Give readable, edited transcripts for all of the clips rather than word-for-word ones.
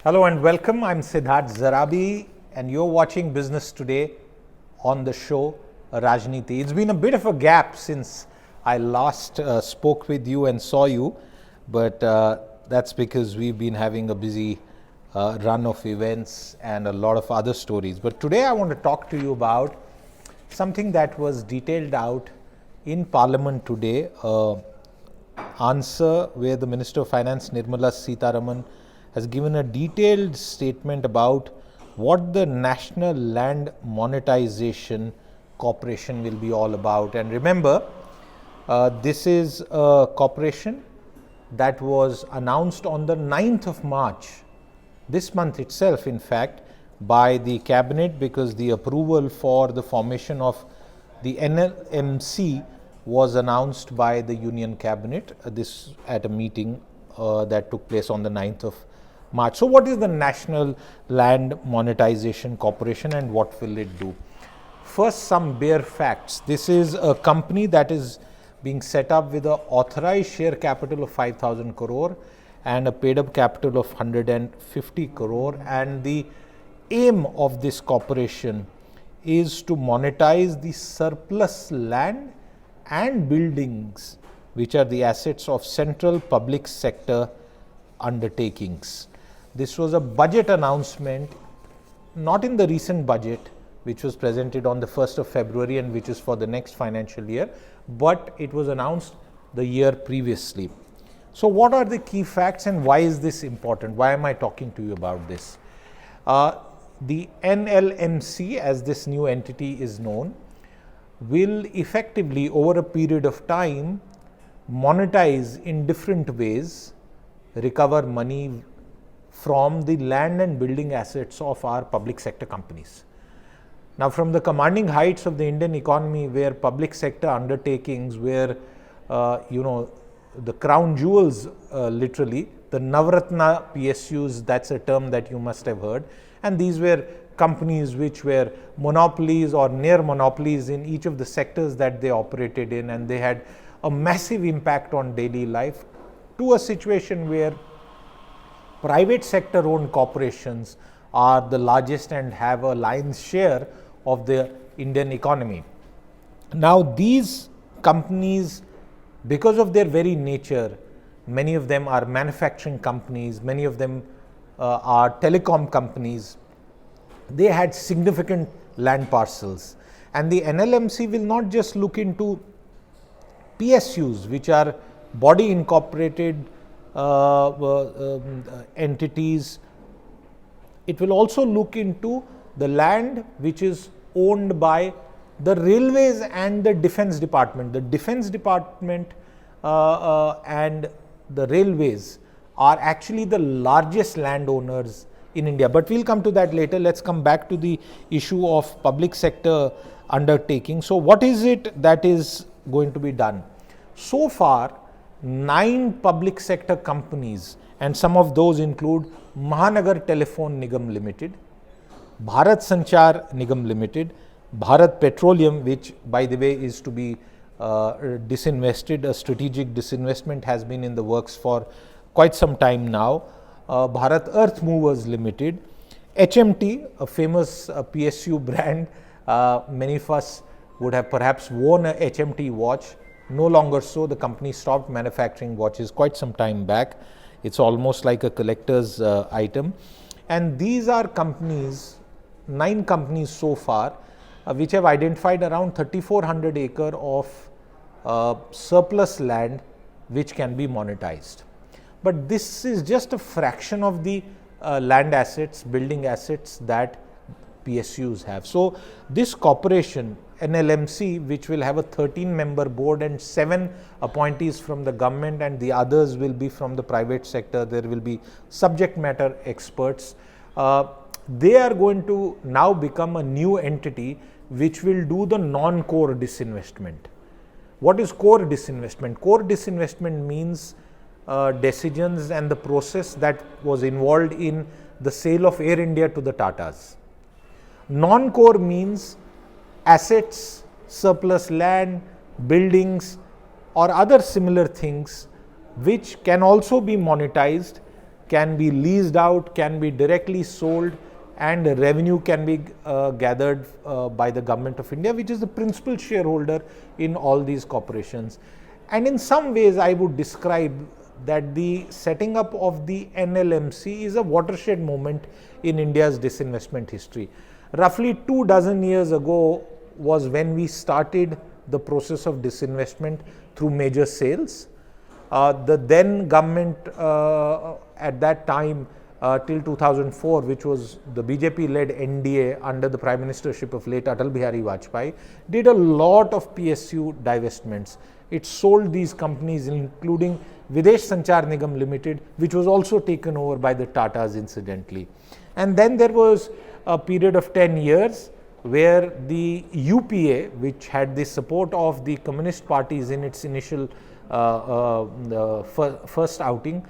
Hello and welcome. I'm Siddharth Zarabi and you're watching Business Today on the show Rajniti. It's been a bit of a gap since I last spoke with you and saw you, but that's because we've been having a busy run of events and a lot of other stories. But today I want to talk to you about something that was detailed out in Parliament today, answer where the Minister of Finance Nirmala Sitharaman has given a detailed statement about what the National Land Monetization Corporation will be all about. And remember, this is a corporation that was announced on the 9th of March, this month itself, in fact, by the Cabinet, because the approval for the formation of the NLMC was announced by the Union Cabinet, this at a meeting that took place on the 9th of March. So what is the National Land Monetization Corporation and what will it do? First, some bare facts. This is a company that is being set up with an authorized share capital of 5,000 crore and a paid up capital of 150 crore, and the aim of this corporation is to monetize the surplus land and buildings which are the assets of central public sector undertakings. This was a budget announcement, not in the recent budget, which was presented on the 1st of February and which is for the next financial year, but it was announced the year previously. So what are the key facts and why is this important? Why am I talking to you about this? The NLMC, as this new entity is known, will effectively over a period of time monetize in different ways, recover money from the land and building assets of our public sector companies. Now, from the commanding heights of the Indian economy, where public sector undertakings, where the crown jewels, literally, the Navratna PSUs, that's a term that you must have heard, and these were companies which were monopolies or near monopolies in each of the sectors that they operated in, and they had a massive impact on daily life, to a situation where private sector owned corporations are the largest and have a lion's share of the Indian economy. Now, these companies, because of their very nature, many of them are manufacturing companies, many of them are telecom companies, they had significant land parcels. And the NLMC will not just look into PSUs, which are body incorporated entities. It will also look into the land which is owned by the railways and the defense department. The defense department and the railways are actually the largest landowners in India, but we'll come to that later. Let's come back to the issue of public sector undertaking. So what is it that is going to be done? So far, 9 public sector companies, and some of those include Mahanagar Telephone Nigam Limited, Bharat Sanchar Nigam Limited, Bharat Petroleum, which by the way is to be disinvested, a strategic disinvestment has been in the works for quite some time now, Bharat Earth Movers Limited, HMT, a famous PSU brand, many of us would have perhaps worn a HMT watch. No longer so. The company stopped manufacturing watches quite some time back. It's almost like a collector's item. And these are companies, 9 companies so far, which have identified around 3,400 acre of surplus land which can be monetized. But this is just a fraction of the land assets, building assets that PSUs have. So this corporation, NLMC, which will have a 13-member board and 7 appointees from the government, and the others will be from the private sector. There will be subject matter experts. They are going to now become a new entity which will do the non-core disinvestment. What is core disinvestment? Core disinvestment means decisions and the process that was involved in the sale of Air India to the Tatas. Non-core means assets, surplus land, buildings or other similar things which can also be monetized, can be leased out, can be directly sold, and revenue can be gathered by the government of India, which is the principal shareholder in all these corporations. And in some ways, I would describe that the setting up of the NLMC is a watershed moment in India's disinvestment history. Roughly 24 years ago was when we started the process of disinvestment through major sales. The then government at that time till 2004, which was the BJP-led NDA under the Prime Ministership of late Atal Bihari Vajpayee, did a lot of PSU divestments. It sold these companies, including Videsh Sanchar Nigam Limited, which was also taken over by the Tatas incidentally. And then there was a period of 10 years where the UPA, which had the support of the communist parties in its initial first outing,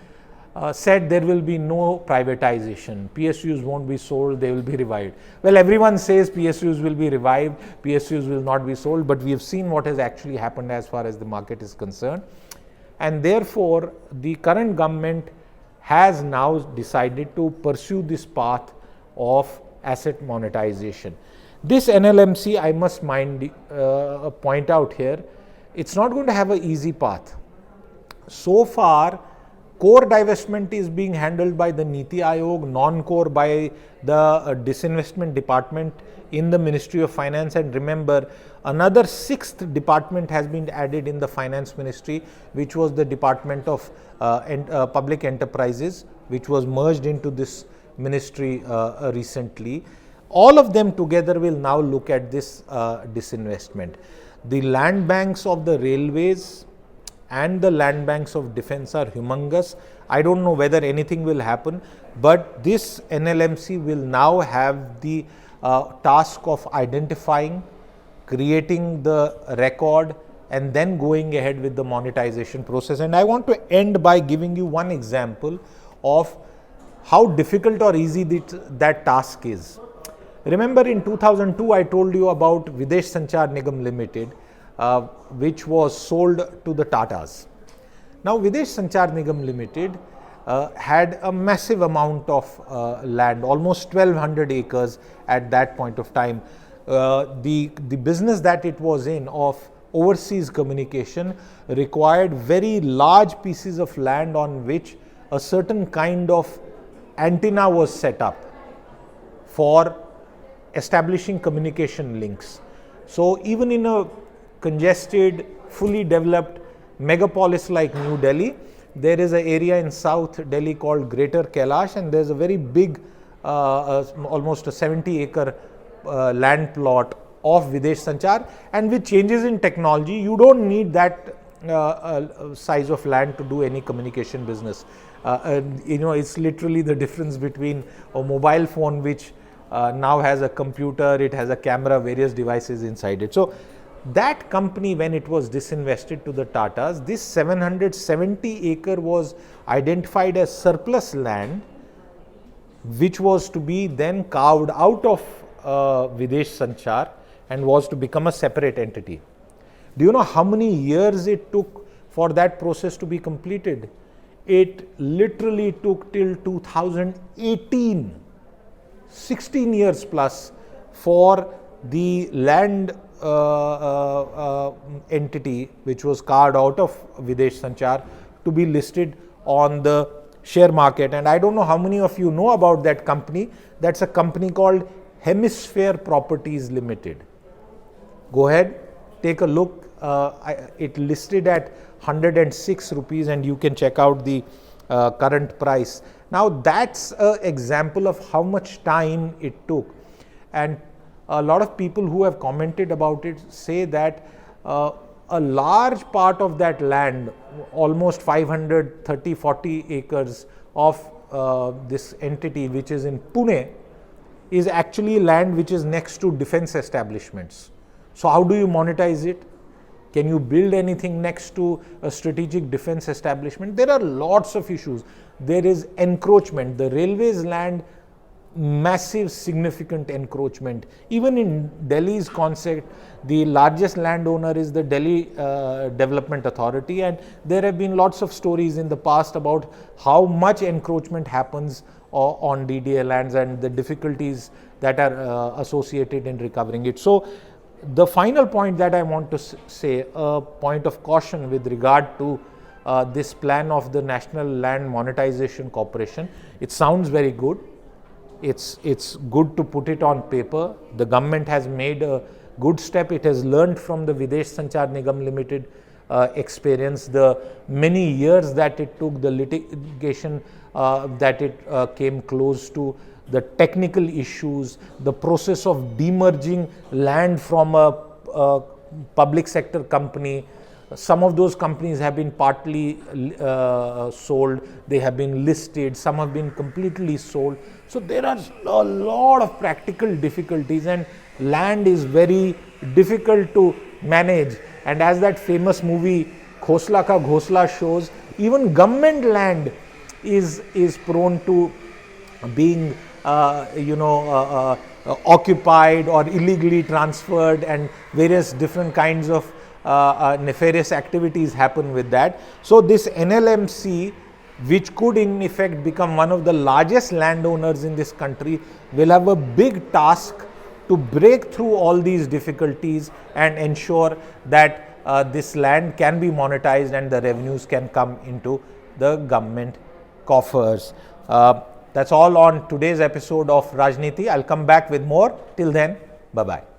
said there will be no privatization, PSUs won't be sold, they will be revived. Well, everyone says PSUs will be revived, PSUs will not be sold, but we have seen what has actually happened as far as the market is concerned. And therefore, the current government has now decided to pursue this path of asset monetization. This NLMC, I must point out here, it's not going to have an easy path. So far, core divestment is being handled by the Niti Aayog, non-core by the Disinvestment Department in the Ministry of Finance. And remember, another 6th department has been added in the Finance Ministry, which was the Department of Public Enterprises, which was merged into this ministry recently. All of them together will now look at this disinvestment. The land banks of the railways and the land banks of defense are humongous. I don't know whether anything will happen, but this NLMC will now have the task of identifying, creating the record, and then going ahead with the monetization process. And I want to end by giving you one example of how difficult or easy that task is. Remember, in 2002, I told you about Videsh Sanchar Nigam Limited, which was sold to the Tatas. Now, Videsh Sanchar Nigam Limited had a massive amount of land, almost 1200 acres at that point of time. The business that it was in of overseas communication required very large pieces of land on which a certain kind of antenna was set up for establishing communication links. So even in a congested, fully developed megapolis like New Delhi, there is an area in South Delhi called Greater Kailash, and there's a very big, almost a 70-acre land plot of Videsh Sanchar. And with changes in technology, you don't need that size of land to do any communication business. It's literally the difference between a mobile phone, which now has a computer, it has a camera, various devices inside it. So that company, when it was disinvested to the Tatas, this 770 acre was identified as surplus land, which was to be then carved out of Videsh Sanchar and was to become a separate entity. Do you know how many years it took for that process to be completed? It literally took till 2018, 16 years plus, for the land entity which was carved out of Videsh Sanchar to be listed on the share market. And I don't know how many of you know about that company. That's a company called Hemisphere Properties Limited. Go ahead, take a look. It listed at 106 rupees, and you can check out the current price. Now that's an example of how much time it took. And a lot of people who have commented about it say that a large part of that land, almost 530-40 acres of this entity which is in Pune, is actually land which is next to defense establishments. So how do you monetize it? Can you build anything next to a strategic defense establishment? There are lots of issues. There is encroachment. The railways land massive significant encroachment. Even in Delhi's concept, the largest landowner is the Delhi Development Authority, and there have been lots of stories in the past about how much encroachment happens on DDA lands and the difficulties that are associated in recovering it. So the final point that I want to say, a point of caution with regard to this plan of the National Land Monetization Corporation. It sounds very good. It's good to put it on paper. The government has made a good step. It has learned from the Videsh Sanchar Nigam Limited experience, the many years that it took, the litigation that it came close to, the technical issues, the process of demerging land from a public sector company. Some of those companies have been partly sold, they have been listed, some have been completely sold. So there are a lot of practical difficulties, and land is very difficult to manage. And as that famous movie Khosla Ka Ghosla shows, even government land is prone to being occupied or illegally transferred, and various different kinds of nefarious activities happen with that. So this NLMC, which could in effect become one of the largest landowners in this country, will have a big task to break through all these difficulties and ensure that this land can be monetized and the revenues can come into the government coffers. That's all on today's episode of Rajniti. I'll come back with more. Till then, bye-bye.